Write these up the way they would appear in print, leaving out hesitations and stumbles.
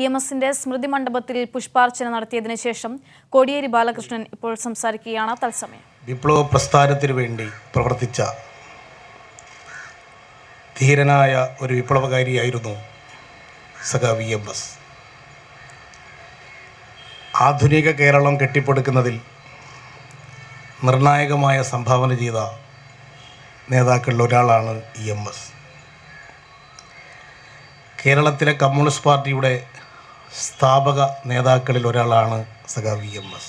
EMSന്റെ സ്മൃതി മണ്ഡപത്തിൽ പുഷ്പാർച്ചന നടത്തിയതിനു ശേഷം കോടിയേരി ബാലകൃഷ്ണൻ ഇപ്പോൾ സംസാരിക്കുകയാണ്. തത്സമയം വിപ്ലവ പ്രസ്ഥാനത്തിനു വേണ്ടി പ്രവർത്തിച്ച ധീരനായ ഒരു വിപ്ലവകാരിയായിരുന്നു സഖാവ് EMS. ആധുനിക കേരളം കെട്ടിപ്പടുക്കുന്നതിൽ നിർണായകമായ സംഭാവന ചെയ്ത നേതാക്കളിൽ ഒരാളാണ് EMS. കേരളത്തിലെ കമ്മ്യൂണിസ്റ്റ് പാർട്ടിയുടെ സ്ഥാപക നേതാക്കളിൽ ഒരാളാണ് സഖാവ് EMS.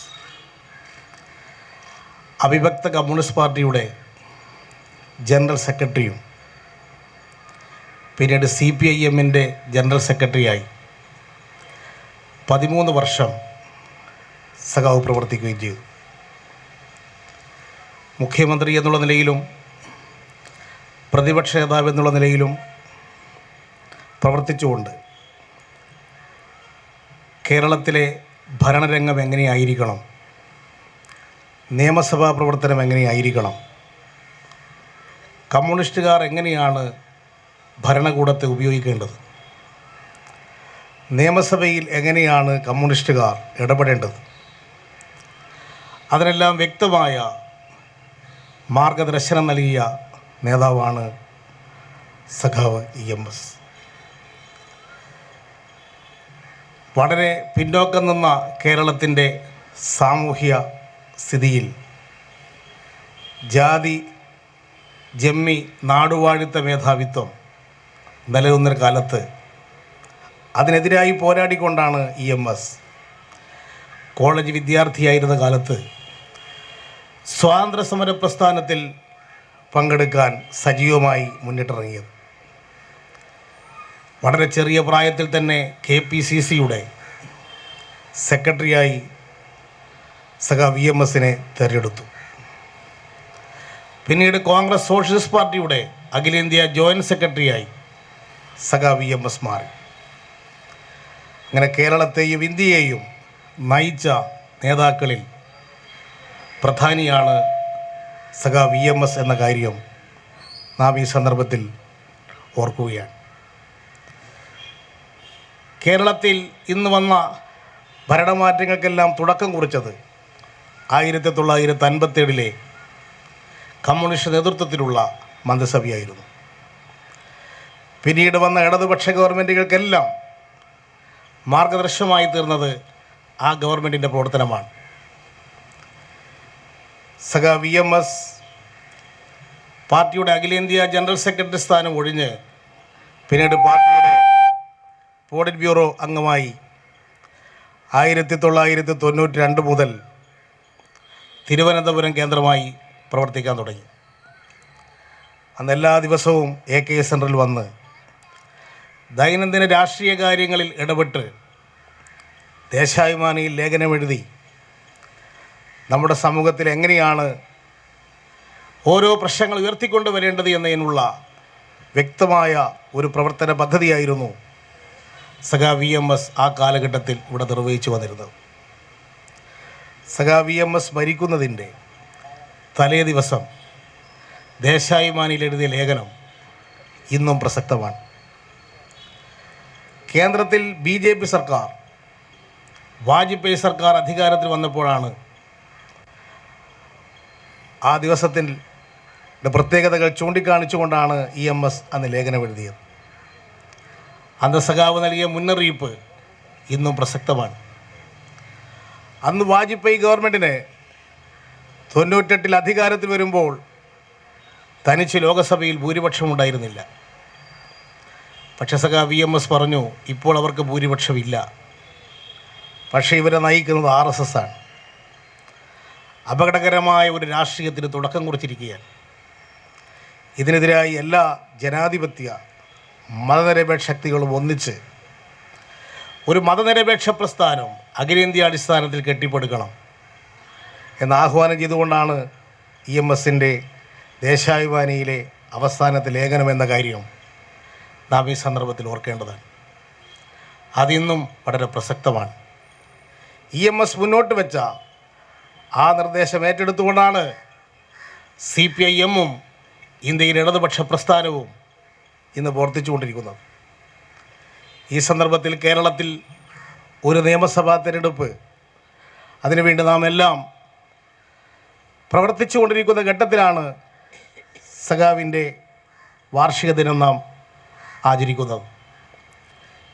അവിഭക്ത കമ്മ്യൂണിസ്റ്റ് പാർട്ടിയുടെ ജനറൽ സെക്രട്ടറിയും പിന്നീട് CPIMൻ്റെ ജനറൽ സെക്രട്ടറിയായി 13 വർഷം സഖാവ് പ്രവർത്തിക്കുകയും ചെയ്തു. മുഖ്യമന്ത്രി എന്നുള്ള നിലയിലും പ്രതിപക്ഷ നേതാവ് എന്നുള്ള നിലയിലും പ്രവർത്തിച്ചുകൊണ്ട് കേരളത്തിലെ ഭരണരംഗം എങ്ങനെയായിരിക്കണം, നിയമസഭാ പ്രവർത്തനം എങ്ങനെയായിരിക്കണം, കമ്മ്യൂണിസ്റ്റുകാർ എങ്ങനെയാണ് ഭരണകൂടത്തെ ഉപയോഗിക്കേണ്ടത്, നിയമസഭയിൽ എങ്ങനെയാണ് കമ്മ്യൂണിസ്റ്റുകാർ ഇടപെടേണ്ടത്, അതിനെല്ലാം വ്യക്തമായ മാർഗദർശനം നൽകിയ നേതാവാണ് സഖാവ് EMS. വളരെ പിന്നോക്കം നിന്ന കേരളത്തിൻ്റെ സാമൂഹ്യ സ്ഥിതിയിൽ ജാതി ജമ്മി നാടുവാഴിത്ത മേധാവിത്വം നിലനിന്നൊരു കാലത്ത് അതിനെതിരായി പോരാടിക്കൊണ്ടാണ് EMS കോളേജ് വിദ്യാർത്ഥിയായിരുന്ന കാലത്ത് സ്വാതന്ത്ര്യ സമര പ്രസ്ഥാനത്തിൽ പങ്കെടുക്കാൻ സജീവമായി മുന്നിട്ടിറങ്ങിയത്. വളരെ ചെറിയ പ്രായത്തിൽ തന്നെ KPCCയുടെ സെക്രട്ടറിയായി സഖാവ് EMSനെ തിരഞ്ഞെടുത്തു. പിന്നീട് കോൺഗ്രസ് സോഷ്യലിസ്റ്റ് പാർട്ടിയുടെ അഖിലേന്ത്യാ ജോയിൻറ്റ് സെക്രട്ടറിയായി സഖാവ് EMS മാറി. അങ്ങനെ കേരളത്തെയും ഇന്ത്യയെയും നയിച്ച നേതാക്കളിൽ പ്രധാനിയാണ് സഖാവ് EMS എന്ന കാര്യം നാം ഈ സന്ദർഭത്തിൽ ഓർക്കുകയാണ്. കേരളത്തിൽ ഇന്ന് വന്ന ഭരണമാറ്റങ്ങൾക്കെല്ലാം തുടക്കം കുറിച്ചത് 1957 കമ്മ്യൂണിസ്റ്റ് നേതൃത്വത്തിലുള്ള മന്ത്രിസഭയായിരുന്നു. പിന്നീട് വന്ന ഇടതുപക്ഷ ഗവൺമെൻറ്റുകൾക്കെല്ലാം മാർഗദർശനമായി തീർന്നത് ആ ഗവൺമെൻറ്റിൻ്റെ പ്രവർത്തനമാണ്. സഖാവ് EMS പാർട്ടിയുടെ അഖിലേന്ത്യാ ജനറൽ സെക്രട്ടറി സ്ഥാനം ഒഴിഞ്ഞ് പിന്നീട് പാർട്ടിയുടെ പോളിറ്റ് ബ്യൂറോ അംഗമായി 1992 മുതൽ തിരുവനന്തപുരം കേന്ദ്രമായി പ്രവർത്തിക്കാൻ തുടങ്ങി. അന്ന് എല്ലാ ദിവസവും AK സെൻറ്ററിൽ വന്ന് ദൈനംദിന രാഷ്ട്രീയ കാര്യങ്ങളിൽ ഇടപെട്ട് ദേശാഭിമാനിയിൽ ലേഖനമെഴുതി നമ്മുടെ സമൂഹത്തിൽ എങ്ങനെയാണ് ഓരോ പ്രശ്നങ്ങൾ ഉയർത്തിക്കൊണ്ട് വരേണ്ടത് എന്നതിനുള്ള വ്യക്തമായ ഒരു പ്രവർത്തന പദ്ധതിയായിരുന്നു സഖാവ് EMS ആ കാലഘട്ടത്തിൽ ഇവിടെ നിർവഹിച്ചു വന്നിരുന്നത്. സഖാവ് EMS മരിക്കുന്നതിൻ്റെ തലേ ദിവസം ദേശാഭിമാനിയിൽ എഴുതിയ ലേഖനം ഇന്നും പ്രസക്തമാണ്. കേന്ദ്രത്തിൽ BJP സർക്കാർ, വാജ്പേയി സർക്കാർ അധികാരത്തിൽ വന്നപ്പോഴാണ് ആ ദിവസത്തിൻ്റെ പ്രത്യേകതകൾ ചൂണ്ടിക്കാണിച്ചുകൊണ്ടാണ് EMS അന്ന് ലേഖനം എഴുതിയത്. അന്ന് സഖാവ് നൽകിയ മുന്നറിയിപ്പ് ഇന്നും പ്രസക്തമാണ്. അന്ന് വാജ്പേയി ഗവൺമെൻറ്റിന് 98 അധികാരത്തിൽ വരുമ്പോൾ തനിച്ച് ലോകസഭയിൽ ഭൂരിപക്ഷം ഉണ്ടായിരുന്നില്ല. പക്ഷേ സഖാവ് EMS പറഞ്ഞു, ഇപ്പോൾ അവർക്ക് ഭൂരിപക്ഷമില്ല, പക്ഷേ ഇവരെ നയിക്കുന്നത് RSS ആണ്. അപകടകരമായ ഒരു രാഷ്ട്രീയത്തിന് തുടക്കം കുറിച്ചിരിക്കുകയാണ്. ഇതിനെതിരായി എല്ലാ ജനാധിപത്യ മതനിരപേക്ഷ ശക്തികളും ഒന്നിച്ച് ഒരു മതനിരപേക്ഷ പ്രസ്ഥാനം അഖിലേന്ത്യാ അടിസ്ഥാനത്തിൽ കെട്ടിപ്പടുക്കണം എന്ന് ആഹ്വാനം ചെയ്തുകൊണ്ടാണ് EMSൻ്റെ ദേശാഭിമാനിയിലെ അവസാനത്തെ ലേഖനം എന്ന കാര്യം നാം ഈ സന്ദർഭത്തിൽ ഓർക്കേണ്ടതാണ്. അതിന്നും വളരെ പ്രസക്തമാണ്. EMS മുന്നോട്ട് വെച്ച ആ നിർദ്ദേശം ഏറ്റെടുത്തുകൊണ്ടാണ് CPIMും ഇന്ത്യയിലെ ഇടതുപക്ഷ പ്രസ്ഥാനവും ഇന്ന് പ്രവർത്തിച്ചുകൊണ്ടിരിക്കുന്നത്. ഈ സന്ദർഭത്തിൽ കേരളത്തിൽ ഒരു നിയമസഭാ തിരഞ്ഞെടുപ്പ്, അതിനുവേണ്ടി നാം എല്ലാം പ്രവർത്തിച്ചു കൊണ്ടിരിക്കുന്ന ഘട്ടത്തിലാണ് സഖാവിൻ്റെ വാർഷിക ദിനം നാം ആചരിക്കുന്നത്.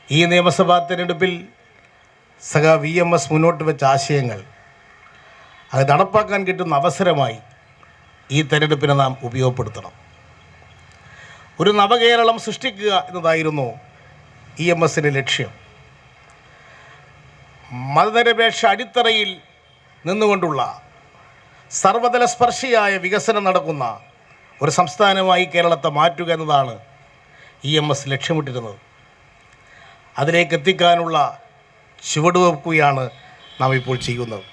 ഈ നിയമസഭാ തിരഞ്ഞെടുപ്പിൽ സഖാ VMS മുന്നോട്ട് വെച്ച ആശയങ്ങൾ അത് നടപ്പാക്കാൻ കിട്ടുന്ന അവസരമായി ഈ തെരഞ്ഞെടുപ്പിനെ നാം ഉപയോഗപ്പെടുത്തണം. ഒരു നവകേരളം സൃഷ്ടിക്കുക എന്നതായിരുന്നു EMSൻ്റെ ലക്ഷ്യം. മതനിരപേക്ഷ അടിത്തറയിൽ നിന്നുകൊണ്ടുള്ള സർവതല സ്പർശിയായ വികസനം നടക്കുന്ന ഒരു സംസ്ഥാനമായി കേരളത്തെ മാറ്റുക എന്നതാണ് EMS ലക്ഷ്യമിട്ടിരുന്നത്. അതിലേക്ക് എത്തിക്കാനുള്ള ചുവടുവെക്കുകയാണ് നാം ഇപ്പോൾ ചെയ്യുന്നത്.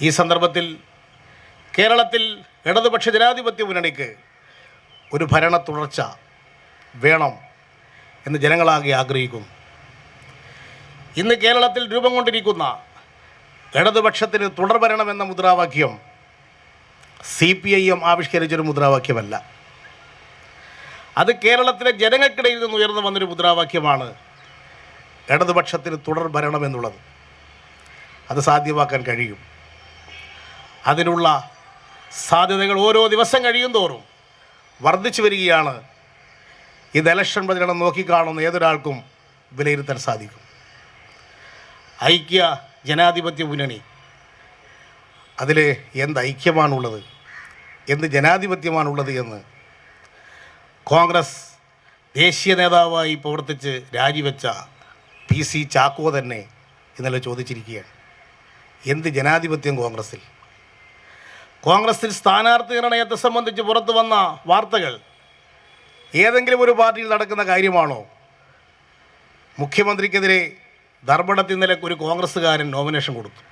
ഈ സന്ദർഭത്തിൽ കേരളത്തിൽ ഇടതുപക്ഷ ജനാധിപത്യ മുന്നണിക്ക് ഒരു ഭരണ തുടർച്ച വേണം എന്ന് ജനങ്ങളാകെ ആഗ്രഹിക്കുന്നു. ഇന്ന് കേരളത്തിൽ രൂപം കൊണ്ടിരിക്കുന്ന ഇടതുപക്ഷത്തിന് തുടർഭരണമെന്ന മുദ്രാവാക്യം CPIM ആവിഷ്കരിച്ചൊരു മുദ്രാവാക്യമല്ല. അത് കേരളത്തിലെ ജനങ്ങൾക്കിടയിൽ നിന്ന് ഉയർന്നു വന്നൊരു മുദ്രാവാക്യമാണ് ഇടതുപക്ഷത്തിന് തുടർഭരണം എന്നുള്ളത്. അത് സാധ്യമാക്കാൻ കഴിയും. അതിനുള്ള സാധ്യതകൾ ഓരോ ദിവസം കഴിയും തോറും വർദ്ധിച്ചു വരികയാണ്. ഇത് ഇലക്ഷൻ പ്രചരണം നോക്കിക്കാണുന്ന ഏതൊരാൾക്കും വിലയിരുത്താൻ സാധിക്കും. ഐക്യ ജനാധിപത്യ മുന്നണി, അതിൽ എന്ത് ഐക്യമാണുള്ളത്, എന്ത് ജനാധിപത്യമാണുള്ളത് എന്ന് കോൺഗ്രസ് ദേശീയ നേതാവായി പ്രവർത്തിച്ച് രാജിവെച്ച PC ചാക്കോ തന്നെ ഇന്നലെ ചോദിച്ചിരിക്കുകയാണ്. എന്ത് ജനാധിപത്യം കോൺഗ്രസിൽ? കോൺഗ്രസിൽ സ്ഥാനാർത്ഥി നിർണയത്തെ സംബന്ധിച്ച് പുറത്തു വന്ന വാർത്തകൾ ഏതെങ്കിലും ഒരു പാർട്ടിയിൽ നടക്കുന്ന കാര്യമാണോ? മുഖ്യമന്ത്രിക്കെതിരെ ധർമ്മടത്തിൽ ഇന്നലെ ഒരു കോൺഗ്രസ്സുകാരൻ നോമിനേഷൻ കൊടുത്തു.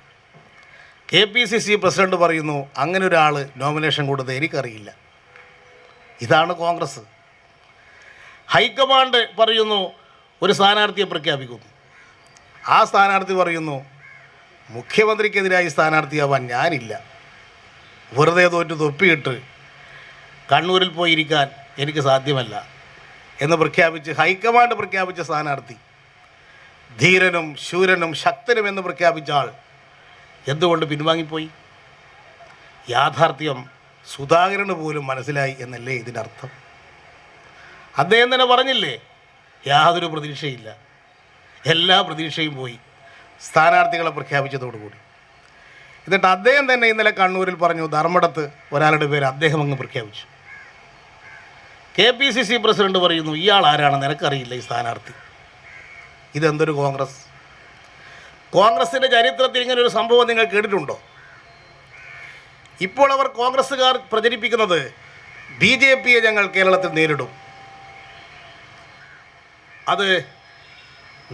KPCC പ്രസിഡന്റ് പറയുന്നു അങ്ങനെ ഒരാൾ നോമിനേഷൻ കൊടുത്തത് എനിക്കറിയില്ല. ഇതാണ് കോൺഗ്രസ്. ഹൈക്കമാൻഡ് പറയുന്നു ഒരു സ്ഥാനാർത്ഥിയെ പ്രഖ്യാപിക്കുന്നു. ആ സ്ഥാനാർത്ഥി പറയുന്നു മുഖ്യമന്ത്രിക്കെതിരായി സ്ഥാനാർത്ഥിയാവാൻ ഞാനില്ല, വെറുതെ തോറ്റ് തൊപ്പിയിട്ട് കണ്ണൂരിൽ പോയിരിക്കാൻ എനിക്ക് സാധ്യമല്ല എന്ന് പ്രഖ്യാപിച്ച് ഹൈക്കമാൻഡ് പ്രഖ്യാപിച്ച സ്ഥാനാർത്ഥി, ധീരനും ശൂരനും ശക്തനും എന്ന് പ്രഖ്യാപിച്ച ആൾ എന്തുകൊണ്ട് പിൻവാങ്ങിപ്പോയി? യാഥാർത്ഥ്യം സുധാകരന് പോലും മനസ്സിലായി എന്നല്ലേ ഇതിനർത്ഥം? അദ്ദേഹം തന്നെ പറഞ്ഞില്ലേ, യാതൊരു പ്രതീക്ഷയില്ല, എല്ലാ പ്രതീക്ഷയും പോയി സ്ഥാനാർത്ഥികളെ പ്രഖ്യാപിച്ചതോടുകൂടി. എന്നിട്ട് അദ്ദേഹം തന്നെ ഇന്നലെ കണ്ണൂരിൽ പറഞ്ഞു ധർമ്മടത്ത് ഒരാളുടെ പേര് അദ്ദേഹം അങ്ങ് പ്രഖ്യാപിച്ചു. KPCC പ്രസിഡന്റ് പറയുന്നു ഇയാൾ ആരാണെന്ന് എനിക്കറിയില്ല ഈ സ്ഥാനാർത്ഥി. ഇതെന്തൊരു കോൺഗ്രസ്? കോൺഗ്രസിൻ്റെ ചരിത്രത്തിൽ ഇങ്ങനെ ഒരു സംഭവം നിങ്ങൾ കേട്ടിട്ടുണ്ടോ? ഇപ്പോൾ അവർ കോൺഗ്രസ്സുകാർ പ്രചരിപ്പിക്കുന്നത് BJPയെ ഞങ്ങൾ കേരളത്തിൽ നേരിടും. അത്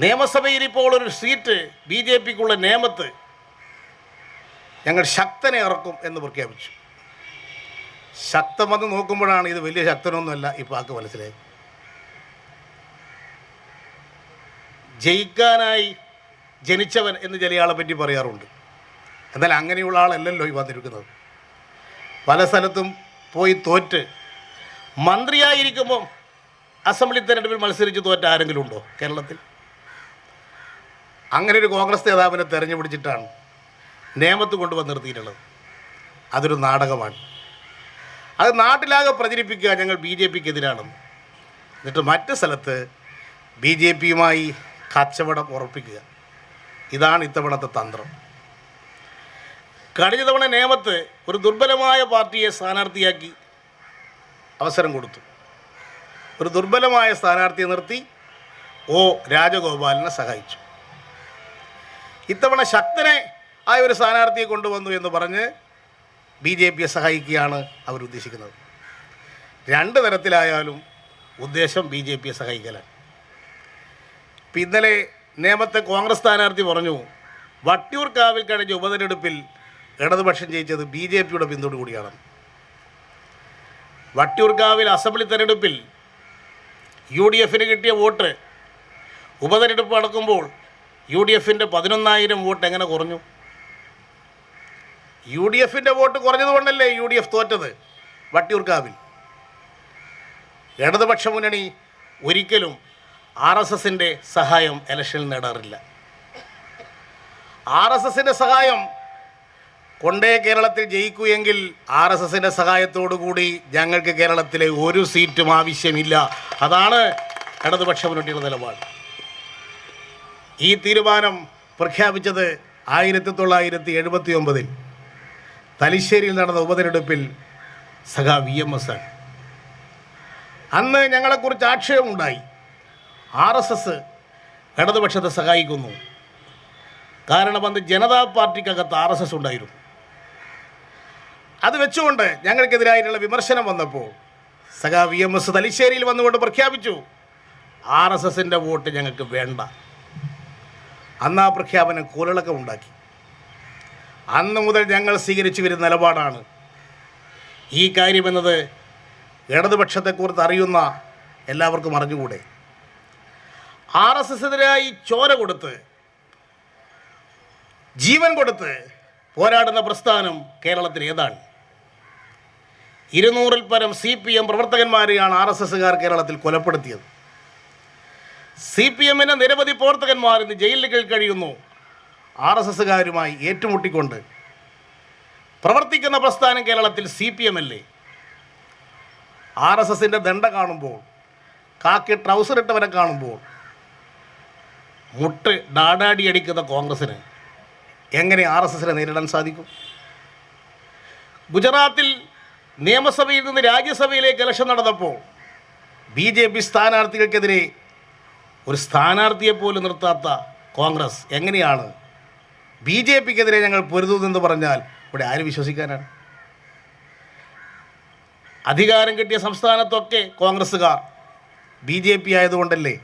നിയമസഭയിൽ ഇപ്പോൾ ഒരു സീറ്റ് BJPക്കുള്ള നേമത്ത് ഞങ്ങൾ ശക്തനെ ഇറക്കും എന്ന് പ്രഖ്യാപിച്ചു. ശക്തമെന്ന് നോക്കുമ്പോഴാണ് ഇത് വലിയ ശക്തനൊന്നുമല്ല ഇപ്പോൾ ആൾക്ക് മനസ്സിലായി. ജയിക്കാനായി ജനിച്ചവൻ എന്ന് ചില ആളെ പറ്റി പറയാറുണ്ട്. എന്നാൽ അങ്ങനെയുള്ള ആളല്ലല്ലോ ഈ വന്നിരിക്കുന്നത്. പല സ്ഥലത്തും പോയി തോറ്റ് മന്ത്രിയായിരിക്കുമ്പം അസംബ്ലി തെരഞ്ഞെടുപ്പിൽ മത്സരിച്ച് തോറ്റ ആരെങ്കിലും ഉണ്ടോ കേരളത്തിൽ? അങ്ങനെ ഒരു കോൺഗ്രസ് നേതാവിനെ തെരഞ്ഞുപിടിച്ചിട്ടാണ് നേമത്ത് കൊണ്ടുവന്ന് നിർത്തിയിട്ടുള്ളത്. അതൊരു നാടകമാണ്. അത് നാട്ടിലാകെ പ്രചരിപ്പിക്കുക ഞങ്ങൾ BJPക്കെതിരാണെന്ന്. എന്നിട്ട് മറ്റ് സ്ഥലത്ത് BJPയുമായി കച്ചവടം ഉറപ്പിക്കുക. ഇതാണ് ഇത്തവണത്തെ തന്ത്രം. കഴിഞ്ഞ തവണ നേമത്ത് ഒരു ദുർബലമായ പാർട്ടിയെ സ്ഥാനാർത്ഥിയാക്കി അവസരം കൊടുത്തു. ഒരു ദുർബലമായ സ്ഥാനാർത്ഥിയെ നിർത്തി O രാജഗോപാലിനെ സഹായിച്ചു. ഇത്തവണ ശക്തനെ ആയ ഒരു സ്ഥാനാർത്ഥിയെ കൊണ്ടുവന്നു എന്ന് പറഞ്ഞ് BJPയെ സഹായിക്കുകയാണ് അവരുദ്ദേശിക്കുന്നത്. രണ്ട് തരത്തിലായാലും ഉദ്ദേശം BJPയെ സഹായിക്കലാണ്. ഇപ്പം ഇന്നലെ നേമത്തെ കോൺഗ്രസ് സ്ഥാനാർത്ഥി പറഞ്ഞു വട്ടിയൂർക്കാവിൽ കഴിഞ്ഞ ഉപതെരഞ്ഞെടുപ്പിൽ ഇടതുപക്ഷം ജയിച്ചത് BJPയുടെ പിന്തുണ കൂടിയാണ്. വട്ടിയൂർക്കാവിൽ അസംബ്ലി തെരഞ്ഞെടുപ്പിൽ UDFന് കിട്ടിയ വോട്ട് ഉപതെരഞ്ഞെടുപ്പ് നടക്കുമ്പോൾ UDFൻ്റെ 11,000 വോട്ട് എങ്ങനെ കുറഞ്ഞു? UDFൻ്റെ വോട്ട് കുറഞ്ഞതുകൊണ്ടല്ലേ UDF തോറ്റത് വട്ടിയൂർക്കാവിൽ. ഇടതുപക്ഷ മുന്നണി ഒരിക്കലും RSSൻ്റെ സഹായം ഇലക്ഷനിൽ നേടാറില്ല. RSSന്റെ സഹായം കൊണ്ടേ കേരളത്തിൽ ജയിക്കൂ എങ്കിൽ RSSന്റെ സഹായത്തോടു കൂടി ഞങ്ങൾക്ക് കേരളത്തിലെ ഒരു സീറ്റും ആവശ്യമില്ല. അതാണ് ഇടതുപക്ഷ മുന്നണിയുടെ നിലപാട്. ഈ തീരുമാനം പ്രഖ്യാപിച്ചത് 1979 തലശ്ശേരിയിൽ നടന്ന ഉപതെരഞ്ഞെടുപ്പിൽ സഖാ VMS ആണ്. അന്ന് ഞങ്ങളെക്കുറിച്ച് ആക്ഷേപമുണ്ടായി. RSS ഇടതുപക്ഷത്തെ സഹായിക്കുന്നു. കാരണം അന്ന് ജനതാ പാർട്ടിക്കകത്ത് RSS ഉണ്ടായിരുന്നു. അത് വെച്ചുകൊണ്ട് ഞങ്ങൾക്കെതിരായിട്ടുള്ള വിമർശനം വന്നപ്പോൾ സഖാ VMS തലശ്ശേരിയിൽ വന്നുകൊണ്ട് പ്രഖ്യാപിച്ചു, RSSന്റെ വോട്ട് ഞങ്ങൾക്ക് വേണ്ട. അന്ന് ആ പ്രഖ്യാപനം കോളിളക്കമുണ്ടാക്കി. അന്ന് മുതൽ ഞങ്ങൾ സ്വീകരിച്ചു വരുന്ന നിലപാടാണ് ഈ കാര്യമെന്നത് ഇടതുപക്ഷത്തെക്കുറിച്ച് അറിയുന്ന എല്ലാവർക്കും അറിഞ്ഞുകൂടെ. RSSനെതിരായി ചോര കൊടുത്ത് ജീവൻ കൊടുത്ത് പോരാടുന്ന പ്രസ്ഥാനം കേരളത്തിൽ ഏതാണ്? 200-ൽ പരം CPM പ്രവർത്തകന്മാരെയാണ് RSSകാർ കേരളത്തിൽ കൊലപ്പെടുത്തിയത്. CPMന്റെ നിരവധി പ്രവർത്തകന്മാർ ഇന്ന് ജയിലുകളിൽ കഴിയുന്നു. RSSകാരുമായി ഏറ്റുമുട്ടിക്കൊണ്ട് പ്രവർത്തിക്കുന്ന പ്രസ്ഥാനം കേരളത്തിൽ CPM അല്ലേ? RSSന്റെ ദണ്ഡ കാണുമ്പോൾ, കാക്കി ട്രൗസർ ഇട്ടവരെ കാണുമ്പോൾ മുട്ട് ഡാഡാടി അടിക്കുന്ന കോൺഗ്രസ്സിന് എങ്ങനെ RSSനെ നേരിടാൻ സാധിക്കും? ഗുജറാത്തിൽ നിയമസഭയിൽ നിന്ന് രാജ്യസഭയിലേക്ക് ഇലക്ഷൻ നടന്നപ്പോൾ BJP സ്ഥാനാർത്ഥികൾക്കെതിരെ ഒരു സ്ഥാനാർത്ഥിയെ പോലും നിർത്താത്ത കോൺഗ്രസ് എങ്ങനെയാണ് BJPക്കെതിരെ ഞങ്ങൾ പൊരുതുമെന്ന് പറഞ്ഞാൽ ഇവിടെ ആര് വിശ്വസിക്കാനാണ്? അധികാരം കിട്ടിയ സംസ്ഥാനത്തൊക്കെ കോൺഗ്രസ്സുകാർ BJP ആയതുകൊണ്ടല്ലേ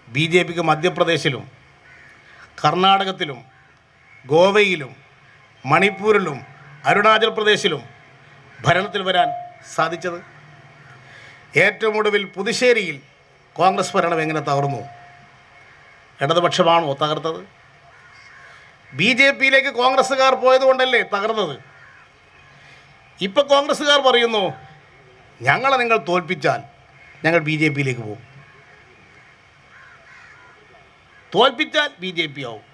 BJPക്ക് മധ്യപ്രദേശിലും കർണാടകത്തിലും ഗോവയിലും മണിപ്പൂരിലും അരുണാചൽ പ്രദേശിലും ഭരണത്തിൽ വരാൻ സാധിച്ചത്? ഏറ്റവും ഒടുവിൽ പുതുശ്ശേരിയിൽ കോൺഗ്രസ് ഭരണം എങ്ങനെ തകർന്നു? ഇടതുപക്ഷമാണോ തകർത്തത്? BJPയിലേക്ക് കോൺഗ്രസ്സുകാർ പോയതുകൊണ്ടല്ലേ തകർന്നത്? ഇപ്പം കോൺഗ്രസ്സുകാർ പറയുന്നു, ഞങ്ങളെ നിങ്ങൾ തോൽപ്പിച്ചാൽ ഞങ്ങൾ BJPയിലേക്ക് പോകും. തോൽപ്പിച്ചാൽ BJP ആവും.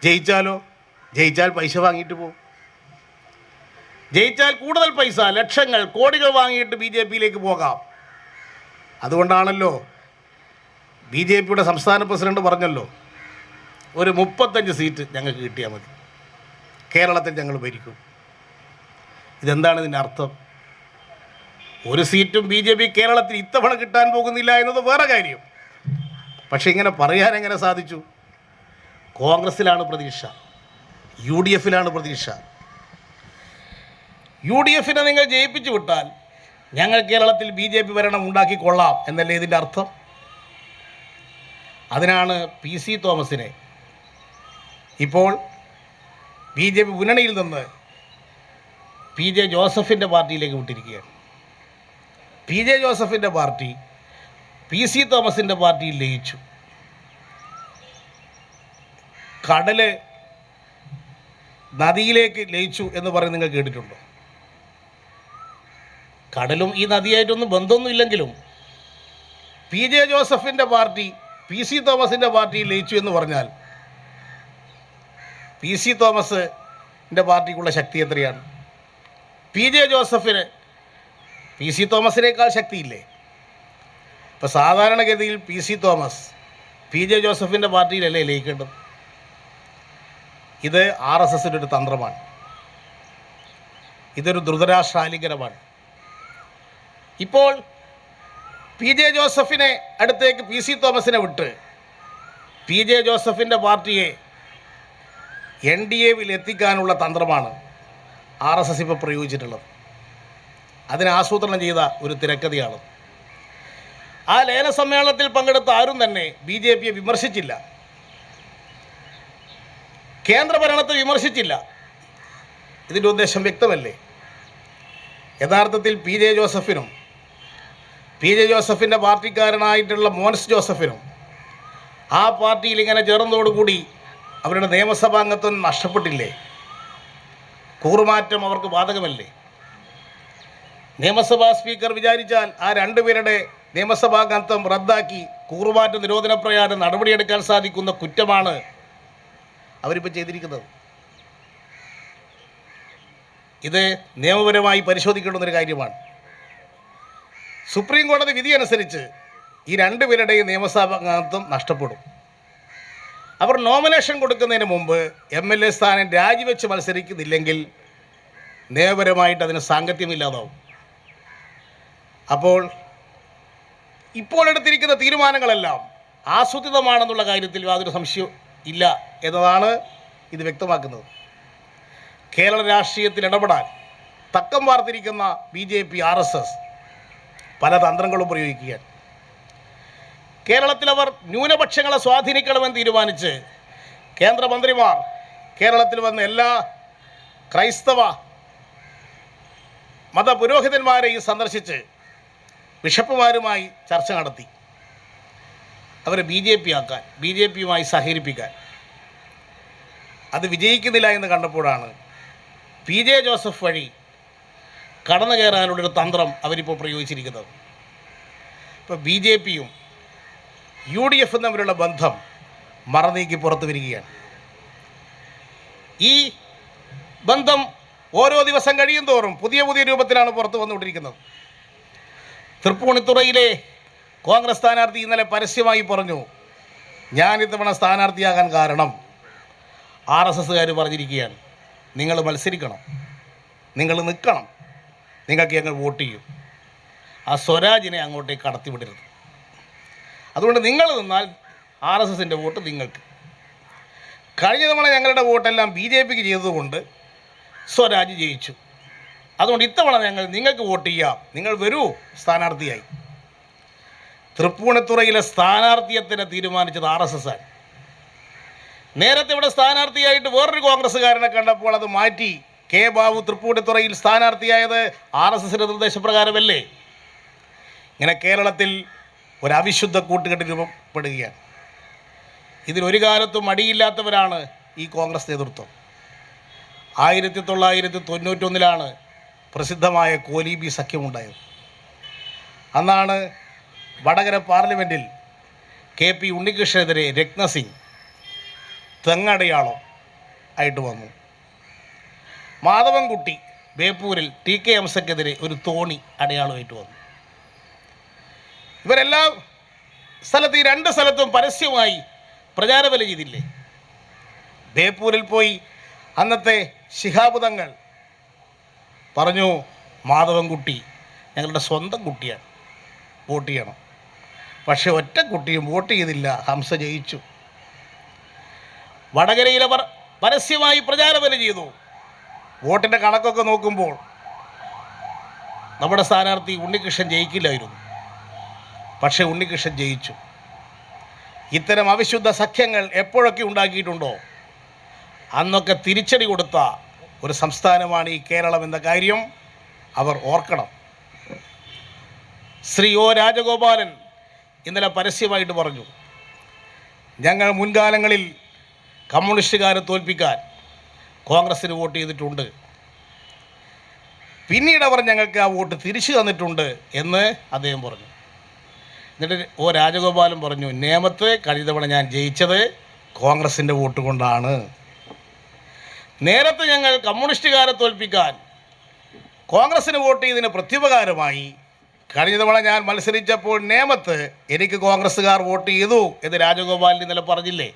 ജയിച്ചാലോ? ജയിച്ചാൽ പൈസ വാങ്ങിയിട്ട് പോകും. ജയിച്ചാൽ കൂടുതൽ പൈസ, ലക്ഷങ്ങൾ, കോടികൾ വാങ്ങിയിട്ട് BJPയിലേക്ക് പോകാം. അതുകൊണ്ടാണല്ലോ BJPയുടെ സംസ്ഥാന പ്രസിഡന്റ് പറഞ്ഞല്ലോ, ഒരു 35 സീറ്റ് ഞങ്ങൾക്ക് കിട്ടിയാൽ മതി, കേരളത്തിൽ ഞങ്ങൾ ഭരിക്കും. ഇതെന്താണ് ഇതിൻ്റെ അർത്ഥം? ഒരു സീറ്റും BJP കേരളത്തിൽ ഇത്തവണ കിട്ടാൻ പോകുന്നില്ല എന്നത് വേറെ കാര്യം. പക്ഷേ ഇങ്ങനെ പറയാൻ എങ്ങനെ സാധിച്ചു? കോൺഗ്രസ്സിലാണ് പ്രതീക്ഷ, UDFിലാണ് പ്രതീക്ഷ. UDFിനെ നിങ്ങൾ ജയിപ്പിച്ചു വിട്ടാൽ ഞങ്ങൾ കേരളത്തിൽ BJP ഭരണം ഉണ്ടാക്കിക്കൊള്ളാം എന്നല്ലേ ഇതിൻ്റെ അർത്ഥം? അതിനാണ് PC തോമസിനെ ഇപ്പോൾ BJP മുന്നണിയിൽ നിന്ന് PJ ജോസഫിൻ്റെ പാർട്ടിയിലേക്ക് വിട്ടിരിക്കുകയാണ്. PJ ജോസഫിൻ്റെ പാർട്ടി PC തോമസിൻ്റെ പാർട്ടിയിൽ ലയിച്ചു. കടല് നദിയിലേക്ക് ലയിച്ചു എന്ന് പറഞ്ഞ് നിങ്ങൾ കേട്ടിട്ടുണ്ടോ? കടലും ഈ നദിയായിട്ടൊന്നും ബന്ധമൊന്നുമില്ലെങ്കിലും PJ ജോസഫിൻ്റെ പാർട്ടി PC തോമസിൻ്റെ പാർട്ടിയിൽ ലയിച്ചു എന്ന് പറഞ്ഞാൽ PC തോമസിൻ്റെ പാർട്ടിക്കുള്ള ശക്തി എത്രയാണ്? PJ ജോസഫിന് PC തോമസിനേക്കാൾ ശക്തിയില്ലേ? ഇപ്പോൾ സാധാരണഗതിയിൽ PC തോമസ് PJ ജോസഫിൻ്റെ പാർട്ടിയിലല്ലേ ലയിക്കേണ്ടത്? ഇത് RSSൻ്റെ ഒരു തന്ത്രമാണ്. ഇതൊരു ധൃതരാഷ്ട്രാലിംഗനമാണ്. ഇപ്പോൾ PJ ജോസഫിനെ അടുത്തേക്ക് PC തോമസിനെ വിട്ട് PJ ജോസഫിൻ്റെ പാർട്ടിയെ NDAവിൽ എത്തിക്കാനുള്ള തന്ത്രമാണ് RSS ഇപ്പോൾ പ്രയോഗിച്ചിട്ടുള്ളത്. അതിന് ആസൂത്രണം ചെയ്ത ഒരു തിരക്കഥയാണ്. ആ ലേല സമ്മേളനത്തിൽ പങ്കെടുത്ത ആരും തന്നെ BJPയെ വിമർശിച്ചില്ല, കേന്ദ്രഭരണത്തെ വിമർശിച്ചില്ല. ഇതിൻ്റെ ഉദ്ദേശം വ്യക്തമല്ലേ? യഥാർത്ഥത്തിൽ PJ ജോസഫിനും PJ ജോസഫിൻ്റെ പാർട്ടിക്കാരനായിട്ടുള്ള മോൻസ് ജോസഫിനും ആ പാർട്ടിയിൽ ഇങ്ങനെ ചേർന്നതോടുകൂടി അവരുടെ നിയമസഭാംഗത്വം നഷ്ടപ്പെട്ടില്ലേ? കൂറുമാറ്റം അവർക്ക് ബാധകമല്ലേ? നിയമസഭാ സ്പീക്കർ വിചാരിച്ചാൽ ആ രണ്ടുപേരുടെ നിയമസഭാംഗത്വം റദ്ദാക്കി കൂറുമാറ്റ നിരോധന പ്രകാരം നടപടിയെടുക്കാൻ സാധിക്കുന്ന കുറ്റമാണ് അവരിപ്പോൾ ചെയ്തിരിക്കുന്നത്. ഇത് നിയമപരമായി പരിശോധിക്കേണ്ടുന്നൊരു കാര്യമാണ്. സുപ്രീം കോടതി വിധി അനുസരിച്ച് ഈ രണ്ടുപേരുടെയും നിയമസഭാംഗത്വം നഷ്ടപ്പെടും. അവർ നോമിനേഷൻ കൊടുക്കുന്നതിന് മുമ്പ് MLA സ്ഥാനം രാജിവെച്ച് മത്സരിക്കുന്നില്ലെങ്കിൽ നിയമപരമായിട്ട് അതിന് സാങ്കത്യമില്ലാതാവും. അപ്പോൾ ഇപ്പോൾ എടുത്തിരിക്കുന്ന തീരുമാനങ്ങളെല്ലാം ആസൂത്രിതമാണെന്നുള്ള കാര്യത്തിൽ യാതൊരു സംശയവും ഇല്ല എന്നതാണ് ഇത് വ്യക്തമാക്കുന്നത്. കേരള രാഷ്ട്രീയത്തിൽ ഇടപെടാൻ തക്കം വാർത്തിരിക്കുന്ന BJP RSS പല തന്ത്രങ്ങളും പ്രയോഗിക്കുകയാണ്. കേരളത്തിൽ അവർ ന്യൂനപക്ഷങ്ങളെ സ്വാധീനിക്കണമെന്ന് തീരുമാനിച്ച് കേന്ദ്രമന്ത്രിമാർ കേരളത്തിൽ വന്ന എല്ലാ ക്രൈസ്തവ മതപുരോഹിതന്മാരെയും സന്ദർശിച്ച് ബിഷപ്പുമാരുമായി ചർച്ച നടത്തി. അവരെ BJP ആക്കാൻ, BJPയുമായി സഹകരിപ്പിക്കാൻ. അത് വിജയിക്കുന്നില്ല എന്ന് കണ്ടപ്പോഴാണ് PJ ജോസഫ് വഴി കടന്നു കയറാനുള്ളൊരു തന്ത്രം അവരിപ്പോൾ പ്രയോഗിച്ചിരിക്കുന്നത്. ഇപ്പോൾ BJPയും UDFും തമ്മിലുള്ള ബന്ധം മറനീക്കി പുറത്തു വരികയാണ്. ഈ ബന്ധം ഓരോ ദിവസം കഴിയും തോറും പുതിയ പുതിയ രൂപത്തിലാണ് പുറത്തു വന്നുകൊണ്ടിരിക്കുന്നത്. തൃപ്പൂണിത്തുറയിലെ കോൺഗ്രസ് സ്ഥാനാർത്ഥി ഇന്നലെ പരസ്യമായി പറഞ്ഞു, ഞാൻ ഇത്തവണ സ്ഥാനാർത്ഥിയാകാൻ കാരണം RSSകാർ പറഞ്ഞിരിക്കുകയാണ്, നിങ്ങൾ മത്സരിക്കണം, നിങ്ങൾ നിൽക്കണം, നിങ്ങൾക്ക് ഞങ്ങൾ വോട്ട് ചെയ്യും, ആ സ്വരാജിനെ അങ്ങോട്ടേക്ക് കടത്തിവിടരുത്, അതുകൊണ്ട് നിങ്ങൾ നിന്നാൽ RSSൻ്റെ വോട്ട് നിങ്ങൾക്ക്. കഴിഞ്ഞ തവണ ഞങ്ങളുടെ വോട്ടെല്ലാം BJPക്ക് ചെയ്തതുകൊണ്ട് സ്വരാജ് ജയിച്ചു, അതുകൊണ്ട് ഇത്തവണ ഞങ്ങൾ നിങ്ങൾക്ക് വോട്ട് ചെയ്യാം, നിങ്ങൾ വരൂ സ്ഥാനാർത്ഥിയായി. തൃപ്പൂണിത്തുറയിലെ സ്ഥാനാർത്ഥിയത്തിനെ തീരുമാനിച്ചത് RSS ആണ്. നേരത്തെ ഇവിടെ സ്ഥാനാർത്ഥിയായിട്ട് വേറൊരു കോൺഗ്രസ്സുകാരനെ കണ്ടപ്പോൾ അത് മാറ്റി K ബാബു തൃപ്പൂണിത്തുറയിൽ സ്ഥാനാർത്ഥിയായത് RSSൻ്റെ നിർദ്ദേശപ്രകാരമല്ലേ? ഇങ്ങനെ കേരളത്തിൽ ഒരു അവിശുദ്ധ കൂട്ടുകെട്ട് രൂപപ്പെടുകയാണ്. ഇതിലൊരു കാലത്തും മടിയില്ലാത്തവരാണ് ഈ കോൺഗ്രസ് നേതൃത്വം. 1991 പ്രസിദ്ധമായ കോലീബി സഖ്യമുണ്ടായത്. അന്നാണ് വടകര പാർലമെൻറ്റിൽ KP ഉണ്ണികൃഷ്ണനെതിരെ രത്നസിംഗ് തെങ്ങടയാളം ആയിട്ട് വന്നു. മാധവൻകുട്ടി ബേപ്പൂരിൽ TK ഹംസയ്ക്കെതിരെ ഒരു തോണി അടയാളമായിട്ട് വന്നു. ഇവരെല്ലാ സ്ഥലത്ത് ഈ രണ്ട് സ്ഥലത്തും പരസ്യമായി പ്രചാരബല ചെയ്തില്ലേ? ബേപ്പൂരിൽ പോയി അന്നത്തെ ശിഹാബ് തങ്ങൾ പറഞ്ഞു, മാധവൻകുട്ടി ഞങ്ങളുടെ സ്വന്തം കുട്ടിയാണ്, വോട്ട് ചെയ്യണം. പക്ഷേ ഒറ്റ കുട്ടിയും വോട്ട് ചെയ്തില്ല, ഹംസ ജയിച്ചു. വടകരയിലവർ പരസ്യമായി പ്രചാരബല ചെയ്തു. വോട്ടിൻ്റെ കണക്കൊക്കെ നോക്കുമ്പോൾ നമ്മുടെ സ്ഥാനാർത്ഥി ഉണ്ണികൃഷ്ണൻ ജയിക്കില്ലായിരുന്നു, പക്ഷേ ഉണ്ണികൃഷ്ണൻ ജയിച്ചു. ഇത്തരം അവിശുദ്ധ സഖ്യങ്ങൾ എപ്പോഴൊക്കെ ഉണ്ടാക്കിയിട്ടുണ്ടോ അന്നൊക്കെ തിരിച്ചടി കൊടുത്ത ഒരു സംസ്ഥാനമാണ് ഈ കേരളം എന്ന കാര്യം അവർ ഓർക്കണം. ശ്രീ O രാജഗോപാലൻ ഇന്നലെ പരസ്യമായിട്ട് പറഞ്ഞു, ഞങ്ങൾ മുൻകാലങ്ങളിൽ കമ്മ്യൂണിസ്റ്റുകാരെ തോൽപ്പിക്കാൻ കോൺഗ്രസ്സിന് വോട്ട് ചെയ്തിട്ടുണ്ട്, പിന്നീട് അവർ ഞങ്ങൾക്ക് ആ വോട്ട് തിരിച്ചു തന്നിട്ടുണ്ട് എന്ന് അദ്ദേഹം പറഞ്ഞു. എന്നിട്ട് O രാജഗോപാലൻ പറഞ്ഞു, നേമത്ത് കഴിഞ്ഞ തവണ ഞാൻ ജയിച്ചത് കോൺഗ്രസിൻ്റെ വോട്ട് കൊണ്ടാണ്. നേരത്തെ ഞങ്ങൾ കമ്മ്യൂണിസ്റ്റുകാരെ തോൽപ്പിക്കാൻ കോൺഗ്രസ്സിന് വോട്ട് ചെയ്തതിന് പ്രത്യുപകാരമായി കഴിഞ്ഞ തവണ ഞാൻ മത്സരിച്ചപ്പോൾ നേമത്ത് എനിക്ക് കോൺഗ്രസ്സുകാർ വോട്ട് ചെയ്തു എന്ന് രാജഗോപാലൻ ഇന്നലെ പറഞ്ഞില്ലേ?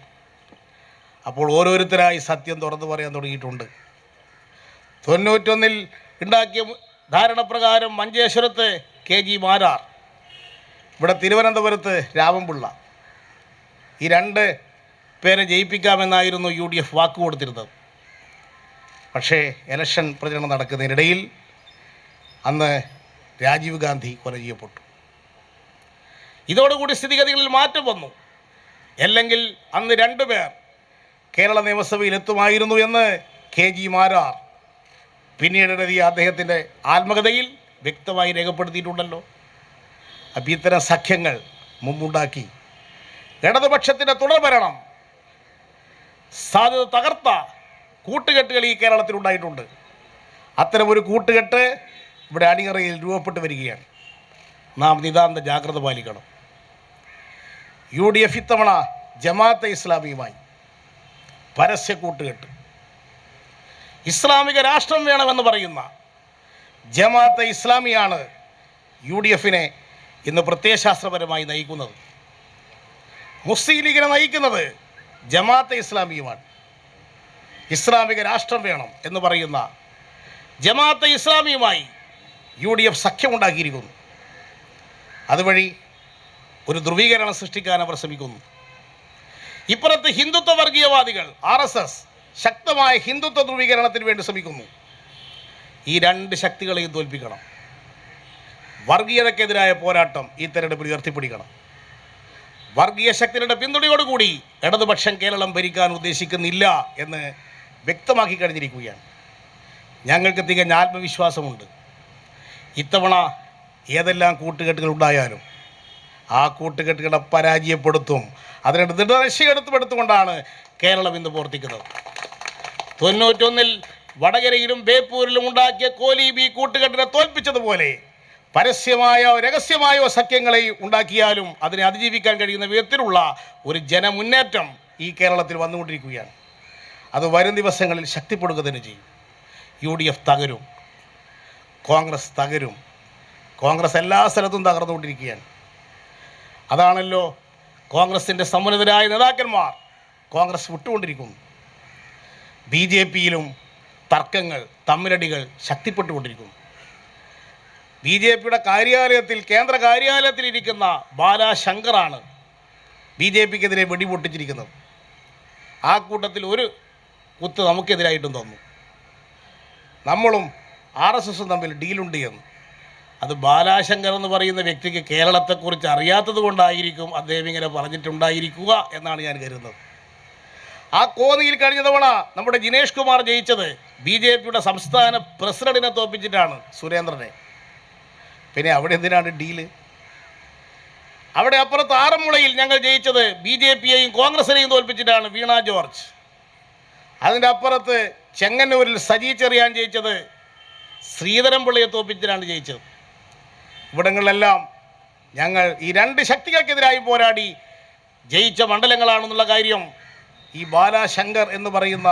അപ്പോൾ ഓരോരുത്തരായി സത്യം തുറന്നു പറയാൻ തുടങ്ങിയിട്ടുണ്ട്. 91 ഉണ്ടാക്കിയ ധാരണപ്രകാരം മഞ്ചേശ്വരത്ത് KG മാരാർ, ഇവിടെ തിരുവനന്തപുരത്ത് രാമൻപിള്ള, ഈ രണ്ട് പേരെ ജയിപ്പിക്കാമെന്നായിരുന്നു UDF വാക്ക് കൊടുത്തിരുന്നത്. പക്ഷേ ഇലക്ഷൻ പ്രചരണം നടക്കുന്നതിനിടയിൽ അന്ന് രാജീവ് ഗാന്ധി കൊല ചെയ്യപ്പെട്ടു. ഇതോടുകൂടി സ്ഥിതിഗതികളിൽ മാറ്റം വന്നു. അല്ലെങ്കിൽ അന്ന് 2 പേർ കേരള നിയമസഭയിൽ എത്തുമായിരുന്നു എന്ന് KG മാരാർ പിന്നീട് എഴുതിയ അദ്ദേഹത്തിൻ്റെ ആത്മകഥയിൽ വ്യക്തമായി രേഖപ്പെടുത്തിയിട്ടുണ്ടല്ലോ. അപ്പം ഇത്തരം സഖ്യങ്ങൾ മുമ്പുണ്ടാക്കി ഇടതുപക്ഷത്തിൻ്റെ തുടർഭരണം സാധ്യത തകർത്ത കൂട്ടുകെട്ടുകൾ ഈ കേരളത്തിലുണ്ടായിട്ടുണ്ട്. അത്തരമൊരു കൂട്ടുകെട്ട് ഇവിടെ അണിയറയിൽ രൂപപ്പെട്ടു വരികയാണ്. നാം നിതാന്ത ജാഗ്രത പാലിക്കണം. UDF ഇത്തവണ ജമാഅത്തെ ഇസ്ലാമിയുമായി പരസ്യ കൂട്ടുകെട്ട്. ഇസ്ലാമിക രാഷ്ട്രം വേണമെന്ന് പറയുന്ന ജമാഅത്തെ ഇസ്ലാമിയാണ് UDF-നെ ഇന്ന് പ്രത്യയശാസ്ത്രപരമായി നയിക്കുന്നത്. മുസ്ലിം ലീഗിനെ നയിക്കുന്നത് ജമാഅത്തെ ഇസ്ലാമിയുമാണ്. ഇസ്ലാമിക രാഷ്ട്രം വേണം എന്ന് പറയുന്ന ജമാഅത്തെ ഇസ്ലാമിയുമായി UDF സഖ്യമുണ്ടാക്കിയിരിക്കുന്നു. അതുവഴി ഒരു ധ്രുവീകരണം സൃഷ്ടിക്കാൻ അവർ ശ്രമിക്കുന്നു. ഇപ്പുറത്ത് ഹിന്ദുത്വ വർഗീയവാദികൾ RSS ശക്തമായ ഹിന്ദുത്വ ധ്രുവീകരണത്തിന് വേണ്ടി ശ്രമിക്കുന്നു. ഈ രണ്ട് ശക്തികളെയും തോൽപ്പിക്കണം. വർഗീയതക്കെതിരായ പോരാട്ടം ഈ തെരഞ്ഞെടുപ്പിൽ ഉയർത്തിപ്പിടിക്കണം. വർഗീയ ശക്തികളുടെ പിന്തുണയോടുകൂടി ഇടതുപക്ഷം കേരളം ഭരിക്കാൻ ഉദ്ദേശിക്കുന്നില്ല എന്ന് വ്യക്തമാക്കി കഴിഞ്ഞിരിക്കുകയാണ്. ഞങ്ങൾക്ക് തികഞ്ഞ ആത്മവിശ്വാസമുണ്ട്. ഇത്തവണ ഏതെല്ലാം കൂട്ടുകെട്ടുകൾ ഉണ്ടായാലും ആ കൂട്ടുകെട്ടുകളെ പരാജയപ്പെടുത്തും. അതിന് ദൃഢനിശ്ചയമെടുത്തുകൊണ്ടാണ് കേരളം ഇന്ന് പ്രവർത്തിക്കുന്നത്. 91-ൽ വടകരയിലും ബേപ്പൂരിലും ഉണ്ടാക്കിയ കോലീബി കൂട്ടുകെട്ടിനെ തോൽപ്പിച്ചതുപോലെ പരസ്യമായോ രഹസ്യമായോ സഖ്യങ്ങളെ ഉണ്ടാക്കിയാലും അതിനെ അതിജീവിക്കാൻ കഴിയുന്ന വിധത്തിലുള്ള ഒരു ജനമുന്നേറ്റം ഈ കേരളത്തിൽ വന്നുകൊണ്ടിരിക്കുകയാണ്. അത് വരും ദിവസങ്ങളിൽ ശക്തിപ്പെടുക തന്നെ ചെയ്യും. UDF തകരും, കോൺഗ്രസ് തകരും. കോൺഗ്രസ് എല്ലാ സ്ഥലത്തും തകർന്നുകൊണ്ടിരിക്കുകയാണ്. അതാണല്ലോ കോൺഗ്രസിൻ്റെ സമുന്നതരായ നേതാക്കന്മാർ കോൺഗ്രസ് വിട്ടുകൊണ്ടിരിക്കുന്നു. BJP-യിലും തർക്കങ്ങൾ, തമ്മിലടികൾ ശക്തിപ്പെട്ടുകൊണ്ടിരിക്കുന്നു. BJP-യുടെ കാര്യാലയത്തിൽ, കേന്ദ്ര കാര്യാലയത്തിലിരിക്കുന്ന ബാലാശങ്കറാണ് BJP-ക്കെതിരെ വെടിപൊട്ടിച്ചിരിക്കുന്നത്. ആ കൂട്ടത്തിൽ ഒരു കുത്ത് നമുക്കെതിരായിട്ടും തോന്നുന്നു. നമ്മളും RSSും തമ്മിൽ ഡീലുണ്ട് എന്ന്. അത് ബാലാശങ്കർ എന്ന് പറയുന്ന വ്യക്തിക്ക് കേരളത്തെക്കുറിച്ച് അറിയാത്തത് കൊണ്ടായിരിക്കും അദ്ദേഹം ഇങ്ങനെ പറഞ്ഞിട്ടുണ്ടായിരിക്കുക എന്നാണ് ഞാൻ കരുതുന്നത്. ആ കോന്നിയിൽ കഴിഞ്ഞ തവണ നമ്മുടെ ജിനേഷ് കുമാർ ജയിച്ചത് BJP-യുടെ സംസ്ഥാന പ്രസിഡന്റിനെ തോൽപ്പിച്ചിട്ടാണ്, സുരേന്ദ്രനെ. പിന്നെ അവിടെ എന്തിനാണ് ഡീല്? അവിടെ അപ്പുറത്ത് ആറന്മുളയിൽ ഞങ്ങൾ ജയിച്ചത് BJP-യെയും കോൺഗ്രസിനെയും തോൽപ്പിച്ചിട്ടാണ്, വീണ ജോർജ്. അതിൻ്റെ അപ്പുറത്ത് ചെങ്ങന്നൂരിൽ സജി ചെറിയാൻ ജയിച്ചത് ശ്രീധരൻപിള്ളയെ തോൽപ്പിച്ചിട്ടാണ് ജയിച്ചത്. ഇവിടങ്ങളിലെല്ലാം ഞങ്ങൾ ഈ രണ്ട് ശക്തികൾക്കെതിരായി പോരാടി ജയിച്ച മണ്ഡലങ്ങളാണെന്നുള്ള കാര്യം ഈ ബാലാശങ്കർ എന്ന് പറയുന്ന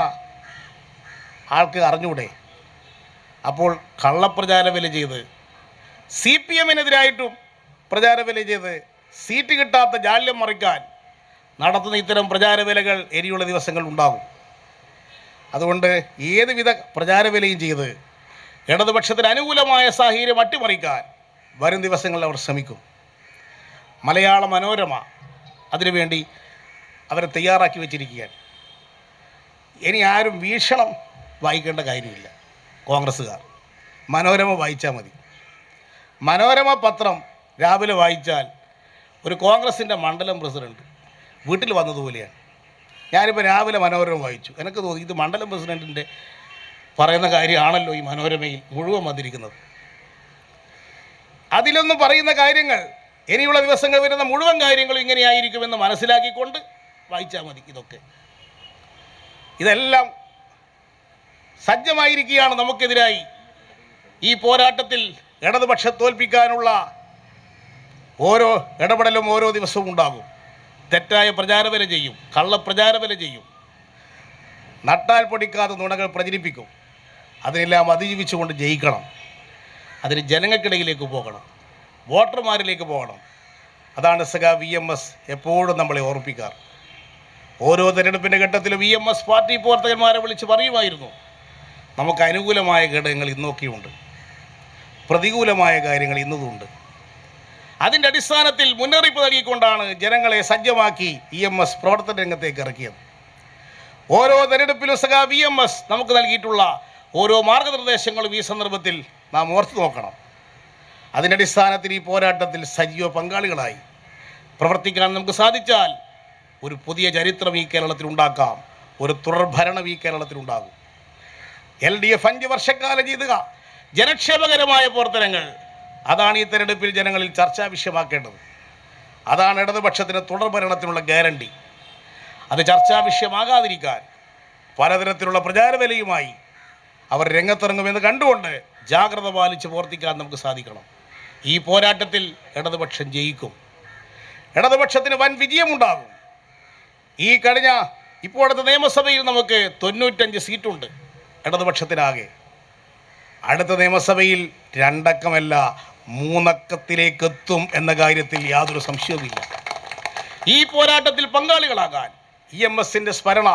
ആൾക്ക് അറിഞ്ഞൂടെ? അപ്പോൾ കള്ളപ്രചാരവേല ചെയ്ത് CPM-നെതിരായിട്ടും പ്രചാരവേല ചെയ്ത് സീറ്റ് കിട്ടാത്ത ജാല്യം മറിക്കാൻ നടത്തുന്ന ഇത്തരം പ്രചാരവേലകൾ ഇനിയുള്ള ദിവസങ്ങൾ ഉണ്ടാകും. അതുകൊണ്ട് ഏതുവിധ പ്രചാരവേലയും ചെയ്ത് ഇടതുപക്ഷത്തിന് അനുകൂലമായ സാഹചര്യം അട്ടിമറിക്കാൻ വരും ദിവസങ്ങളിൽ അവർ ശ്രമിക്കും. മലയാള മനോരമ അതിനുവേണ്ടി അവരെ തയ്യാറാക്കി വെച്ചിരിക്കുകയാണ്. ഇനി ആരും വീക്ഷണം വായിക്കേണ്ട കാര്യമില്ല. കോൺഗ്രസ്സുകാർ മനോരമ വായിച്ചാൽ മതി. മനോരമ പത്രം രാവിലെ വായിച്ചാൽ ഒരു കോൺഗ്രസിൻ്റെ മണ്ഡലം പ്രസിഡന്റ് വീട്ടിൽ വന്നതുപോലെയാണ്. ഞാനിപ്പോൾ രാവിലെ മനോരമ വായിച്ചു. എനിക്ക് തോന്നി ഇത് മണ്ഡലം പ്രസിഡൻറ്റിൻ്റെ പറയുന്ന കാര്യമാണല്ലോ ഈ മനോരമയിൽ മുഴുവൻ വന്നിരിക്കുന്നത്. അതിലൊന്നും പറയുന്ന കാര്യങ്ങൾ ഇനിയുള്ള ദിവസങ്ങൾ വരുന്ന മുഴുവൻ കാര്യങ്ങളും ഇങ്ങനെയായിരിക്കുമെന്ന് മനസ്സിലാക്കിക്കൊണ്ട് വായിച്ചാൽ മതി. ഇതെല്ലാം സജ്ജമായിരിക്കുകയാണ് നമുക്കെതിരായി. ഈ പോരാട്ടത്തിൽ ഇടതുപക്ഷം തോൽപ്പിക്കാനുള്ള ഓരോ ഇടപെടലും ഓരോ ദിവസവും ഉണ്ടാകും. തെറ്റായ പ്രചാരവേല ചെയ്യും, കള്ളപ്രചാരവേല ചെയ്യും, നട്ടാൽ പൊടിക്കാതെ നുണകൾ പ്രചരിപ്പിക്കും. അതിനെല്ലാം അതിജീവിച്ചുകൊണ്ട് ജയിക്കണം. അതിന് ജനങ്ങൾക്കിടയിലേക്ക് പോകണം, വോട്ടർമാരിലേക്ക് പോകണം. അതാണ് സഖാ VMS എപ്പോഴും നമ്മളെ ഓർമ്മിപ്പിക്കാറ്. ഓരോ തിരഞ്ഞെടുപ്പിൻ്റെ ഘട്ടത്തിലും VMS പാർട്ടി പ്രവർത്തകന്മാരെ വിളിച്ച് പറയുമായിരുന്നു, നമുക്ക് അനുകൂലമായ ഘടകങ്ങൾ ഇന്നൊക്കെയുണ്ട്, പ്രതികൂലമായ കാര്യങ്ങൾ ഇന്നതുണ്ട്. അതിൻ്റെ അടിസ്ഥാനത്തിൽ മുന്നറിയിപ്പ് നൽകിക്കൊണ്ടാണ് ജനങ്ങളെ സജ്ജമാക്കി EMS പ്രവർത്തന രംഗത്തേക്ക് ഇറക്കിയത്. ഓരോ തെരഞ്ഞെടുപ്പിലും സഖാ VMS നമുക്ക് നൽകിയിട്ടുള്ള ഓരോ മാർഗനിർദ്ദേശങ്ങളും ഈ സന്ദർഭത്തിൽ നാം ഓർത്തു നോക്കണം. അതിൻ്റെ അടിസ്ഥാനത്തിൽ ഈ പോരാട്ടത്തിൽ സജീവ പങ്കാളികളായി പ്രവർത്തിക്കാൻ നമുക്ക് സാധിച്ചാൽ ഒരു പുതിയ ചരിത്രം ഈ കേരളത്തിൽ ഉണ്ടാക്കാം, ഒരു തുടർഭരണം ഈ കേരളത്തിലുണ്ടാകും. LDF 5 വർഷക്കാലം ചെയ്തുക ജനക്ഷേമകരമായ പ്രവർത്തനങ്ങൾ, അതാണ് ഈ തെരഞ്ഞെടുപ്പിൽ ജനങ്ങളിൽ ചർച്ചാ വിഷയമാക്കേണ്ടത്. അതാണ് ഇടതുപക്ഷത്തിന് തുടർഭരണത്തിനുള്ള ഗ്യാരണ്ടി. അത് ചർച്ചാ വിഷയമാകാതിരിക്കാൻ പലതരത്തിലുള്ള പ്രചാരവേലയുമായി അവർ രംഗത്തിറങ്ങുമെന്ന് കണ്ടുകൊണ്ട് ജാഗ്രത പാലിച്ച് പ്രവർത്തിക്കാൻ നമുക്ക് സാധിക്കണം. ഈ പോരാട്ടത്തിൽ ഇടതുപക്ഷം ജയിക്കും. ഇടതുപക്ഷത്തിന് വൻ വിജയമുണ്ടാകും. ഈ കഴിഞ്ഞ ഇപ്പോൾ അടുത്ത നിയമസഭയിൽ നമുക്ക് 95 സീറ്റുണ്ട് ഇടതുപക്ഷത്തിനാകെ. അടുത്ത നിയമസഭയിൽ 2 അക്കമല്ല 3 അക്കത്തിലേക്ക് എത്തും എന്ന കാര്യത്തിൽ യാതൊരു സംശയവുമില്ല. ഈ പോരാട്ടത്തിൽ പങ്കാളികളാകാൻ EMSന്റെ സ്മരണ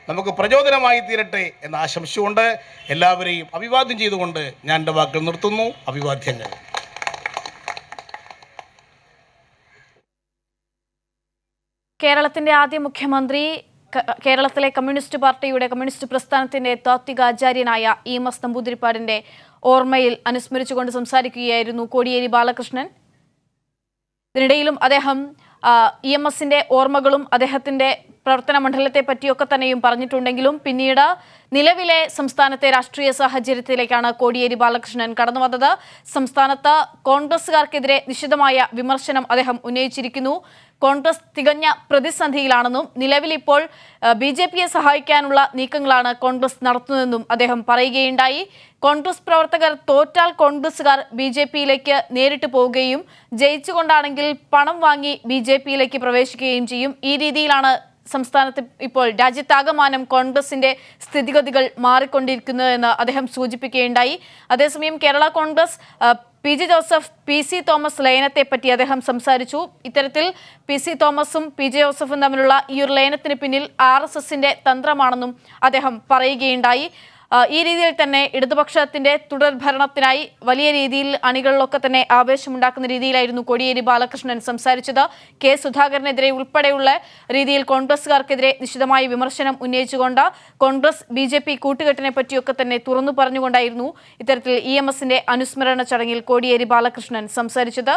നമുക്ക് പ്രചോദനമായി തീരട്ടെ എന്ന ആശംസയുണ്ട്. എല്ലാവരെയും അഭിവാദ്യം ചെയ്തുകൊണ്ട് ഞാൻ എൻ്റെ വാക്കുകൾ നിർത്തുന്നു. അഭിവാദ്യങ്ങൾ. കേരളത്തിന്റെ ആദ്യ മുഖ്യമന്ത്രി, കേരളത്തിലെ കമ്മ്യൂണിസ്റ്റ് പ്രസ്ഥാനത്തിന്റെ താത്വികാചാര്യനായ EMS നമ്പൂതിരിപ്പാടിന്റെ ഓർമ്മയിൽ അനുസ്മരിച്ചുകൊണ്ട് സംസാരിക്കുകയായിരുന്നു കോടിയേരി ബാലകൃഷ്ണൻ. ഇതിനിടയിലും അദ്ദേഹം EMSന്റെ ഓർമ്മകളും അദ്ദേഹത്തിന്റെ പ്രവർത്തന മണ്ഡലത്തെ പറ്റിയൊക്കെ തന്നെയും പറഞ്ഞിട്ടുണ്ടെങ്കിലും പിന്നീട് നിലവിലെ സംസ്ഥാനത്തെ രാഷ്ട്രീയ സാഹചര്യത്തിലേക്കാണ് കോടിയേരി ബാലകൃഷ്ണൻ കടന്നു വന്നത്. സംസ്ഥാനത്ത് കോൺഗ്രസുകാർക്കെതിരെ നിശിതമായ വിമർശനം അദ്ദേഹം ഉന്നയിച്ചിരിക്കുന്നു. കോൺഗ്രസ് തികഞ്ഞ പ്രതിസന്ധിയിലാണെന്നും നിലവിലിപ്പോൾ BJPയെ സഹായിക്കാനുള്ള നീക്കങ്ങളാണ് കോൺഗ്രസ് നടത്തുന്നതെന്നും അദ്ദേഹം പറയുകയുണ്ടായി. കോൺഗ്രസ് പ്രവർത്തകർ തോറ്റാൽ കോൺഗ്രസുകാർ BJPയിലേക്ക് നേരിട്ട് പോവുകയും ജയിച്ചുകൊണ്ടാണെങ്കിൽ പണം വാങ്ങി BJPയിലേക്ക് പ്രവേശിക്കുകയും ചെയ്യും. ഈ രീതിയിലാണ് സംസ്ഥാനത്ത് ഇപ്പോൾ രാജ്യത്താകമാനം കോൺഗ്രസിന്റെ സ്ഥിതിഗതികൾ മാറിക്കൊണ്ടിരിക്കുന്നതെന്ന് അദ്ദേഹം സൂചിപ്പിക്കുകയുണ്ടായി. അതേസമയം കേരള കോൺഗ്രസ് PG ജോസഫ് PC തോമസ് ലയനത്തെ പറ്റി അദ്ദേഹം സംസാരിച്ചു. ഇത്തരത്തിൽ PC തോമസും PJ ജോസഫും തമ്മിലുള്ള ഈ ഒരു ലയനത്തിന് പിന്നിൽ RSSന്റെ തന്ത്രമാണെന്നും അദ്ദേഹം പറയുകയുണ്ടായി. ഈ രീതിയിൽ തന്നെ ഇടതുപക്ഷത്തിന്റെ തുടർ ഭരണത്തിനായി വലിയ രീതിയിൽ അണികളിലൊക്കെ തന്നെ ആവേശമുണ്ടാക്കുന്ന രീതിയിലായിരുന്നു കോടിയേരി ബാലകൃഷ്ണൻ സംസാരിച്ചത്. K സുധാകരനെതിരെ ഉൾപ്പെടെയുള്ള രീതിയിൽ കോൺഗ്രസുകാർക്കെതിരെ നിശിതമായ വിമർശനം ഉന്നയിച്ചുകൊണ്ട് കോൺഗ്രസ് BJP കൂട്ടുകെട്ടിനെ പറ്റിയൊക്കെ തന്നെ തുറന്നു പറഞ്ഞുകൊണ്ടായിരുന്നു ഇത്തരത്തിൽ EMSന്റെ അനുസ്മരണ ചടങ്ങിൽ കോടിയേരി ബാലകൃഷ്ണൻ സംസാരിച്ചത്.